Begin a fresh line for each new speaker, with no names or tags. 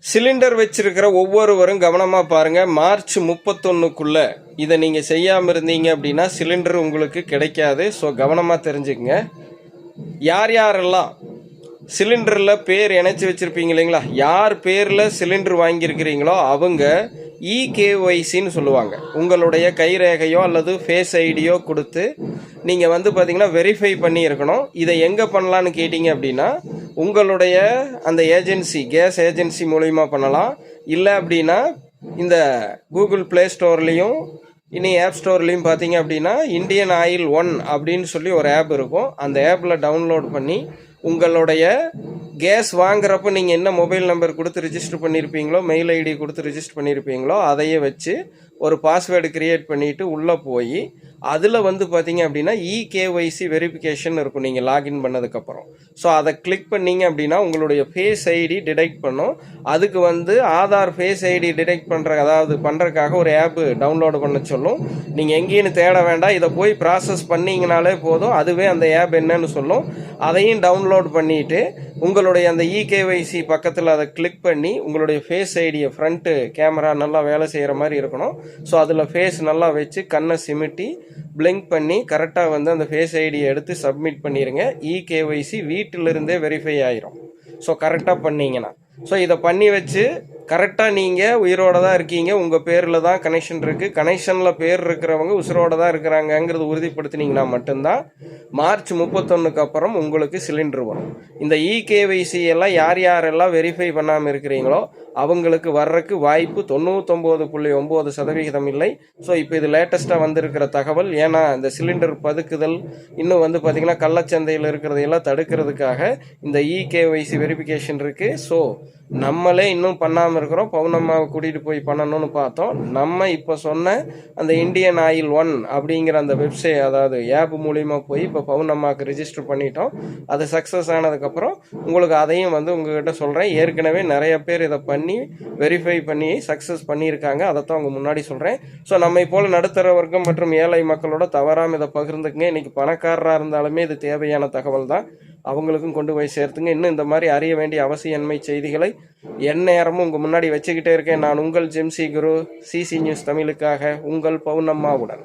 Cylinder வச்சிருக்கிற ஒவ்வொருவரும் கவனமாக பாருங்கள். மார்ச் 31க்குள்ளே இதை நீங்கள் செய்யாமல் இருந்தீங்க அப்படின்னா சிலிண்டர் உங்களுக்கு கிடைக்காது. ஸோ கவனமாக தெரிஞ்சுக்கங்க. யார் யாரெல்லாம் சிலிண்டரில் பேர் இணைச்சி வச்சுருப்பீங்க இல்லைங்களா, யார் பேரில் சிலிண்டர் வாங்கியிருக்கிறீங்களோ அவங்க இகேஒய்சின்னு சொல்லுவாங்க. உங்களுடைய கைரேகையோ அல்லது ஃபேஸ் ஐடியோ கொடுத்து நீங்கள் பார்த்தீங்கன்னா வெரிஃபை பண்ணி இருக்கணும். இதை எங்கே பண்ணலான்னு கேட்டிங்க அப்படின்னா உங்களுடைய அந்த ஏஜென்சி, கேஸ் ஏஜென்சி மூலிமா பண்ணலாம். இல்லை அப்படின்னா இந்த கூகுள் ப்ளே ஸ்டோர்லேயும் இனி ஆப் ஸ்டோர்லேயும் பார்த்தீங்க அப்படின்னா இந்தியன் ஆயில் 1 அப்படின்னு சொல்லி ஒரு ஆப் இருக்கும். அந்த ஆப்பில் டவுன்லோட் பண்ணி உங்களுடைய கேஸ் வாங்குறப்போ நீங்கள் என்ன மொபைல் நம்பர் கொடுத்து ரிஜிஸ்டர் பண்ணியிருப்பீங்களோ, மெயில் ஐடி கொடுத்து ரிஜிஸ்டர் பண்ணியிருப்பீங்களோ அதையே வச்சு ஒரு பாஸ்வேர்டு க்ரியேட் பண்ணிவிட்டு உள்ளே போய் அதில் பார்த்தீங்க அப்படின்னா இகேஒய்சி வெரிஃபிகேஷன் இருக்கும் நீங்கள் லாகின் பண்ணதுக்கப்புறம். ஸோ அதை கிளிக் பண்ணிங்க அப்படின்னா உங்களுடைய ஃபேஸ் ஐடி டிடெக்ட் பண்ணும். அதுக்கு ஆதார் ஃபேஸ் ஐடி டிடெக்ட் பண்ணுறதுக்காக ஒரு ஆப்பு டவுன்லோடு பண்ண சொல்லும். நீங்கள் எங்கேயும் தேட வேண்டாம், இதை போய் ப்ராசஸ் பண்ணிங்கனாலே போதும், அதுவே அந்த ஆப் என்னன்னு சொல்லும். அதையும் டவுன்லோட் பண்ணிவிட்டு உங்களுடைய அந்த இகேஒய்சி பக்கத்தில் அதை கிளிக் பண்ணி உங்களுடைய ஃபேஸ் ஐடியை ஃப்ரண்ட்டு கேமரா நல்லா வேலை செய்கிற மாதிரி இருக்கணும். ஸோ அதில் ஃபேஸ் நல்லா வச்சு கண்ணை சிமிட்டி பிளிங்க் பண்ணி கரெக்டாக அந்த ஃபேஸ் ஐடியை எடுத்து சப்மிட் பண்ணிடுங்க. இகேஒய்சி வீட்டிலிருந்தே வெரிஃபை ஆயிரும். ஸோ கரெக்டாக பண்ணிங்கன்னா ஸோ இதை பண்ணி வச்சு கரெக்டாக நீங்கள் உயிரோடு தான் இருக்கீங்க, உங்கள் பேரில் தான் கனெக்ஷன் இருக்குது, கனெக்ஷனில் பேர் இருக்கிறவங்க உசுரோடு தான் இருக்கிறாங்கங்கிறது உறுதிப்படுத்தினீங்கன்னா மட்டும்தான் மார்ச் 31க்கு அப்புறம் உங்களுக்கு சிலிண்டர் வரும். இந்த இகேஒய்சி எல்லாம் யாரெல்லாம் வெரிஃபை பண்ணாமல் இருக்கிறீங்களோ அவங்களுக்கு வர்றதுக்கு வாய்ப்பு 99.9% இல்லை. ஸோ இப்போ இது லேட்டஸ்ட்டாக வந்திருக்கிற தகவல். ஏன்னா இந்த சிலிண்டர் பதுக்குதல் இன்னும் பார்த்தீங்கன்னா கள்ளச்சந்தையில் இருக்கிறதையெல்லாம் தடுக்கிறதுக்காக இந்த இகேஒய்சி வெரிஃபிகேஷன் இருக்குது. ஸோ நம்மளே இன்னும் பண்ணாமல் இருக்கிறோம். பவுனம்மாவை கூட்டிகிட்டு போய் பண்ணணும்னு பார்த்தோம். நம்ம இப்போ சொன்ன அந்த இந்தியன் ஆயில் 1 அப்படிங்கிற அந்த வெப்சைட், அதாவது ஆப் மூலிமா போய் இப்போ பவுனம்மாவுக்கு ரிஜிஸ்டர் பண்ணிட்டோம். அது சக்ஸஸ் ஆனதுக்கப்புறம் உங்களுக்கு அதையும் உங்ககிட்ட சொல்கிறேன். ஏற்கனவே நிறைய பேர் இதை பண்ணி வெரிஃபை பண்ணி சக்ஸஸ் பண்ணியிருக்காங்க. அதைத்தான் உங்கள் முன்னாடி சொல்கிறேன். ஸோ நம்மை போல் நடுத்தர வர்க்கம் மற்றும் ஏழை மக்களோட தவறாமல் இதை பகிர்ந்துக்குங்க. இன்றைக்கி பணக்காரராக இருந்தாலுமே இது தேவையான தகவல் தான், அவங்களுக்கும் கொண்டு போய் சேர்த்துங்க. இன்னும் இந்த மாதிரி அறிய வேண்டிய அவசியன்மை செய்திகளை எந்நேரமும் உங்கள் முன்னாடி வச்சுக்கிட்டே இருக்கேன். நான் உங்கள் ஜெம்சி குரு, சிசி நியூஸ் தமிழுக்காக உங்கள் பவுனம்மாவுடன்.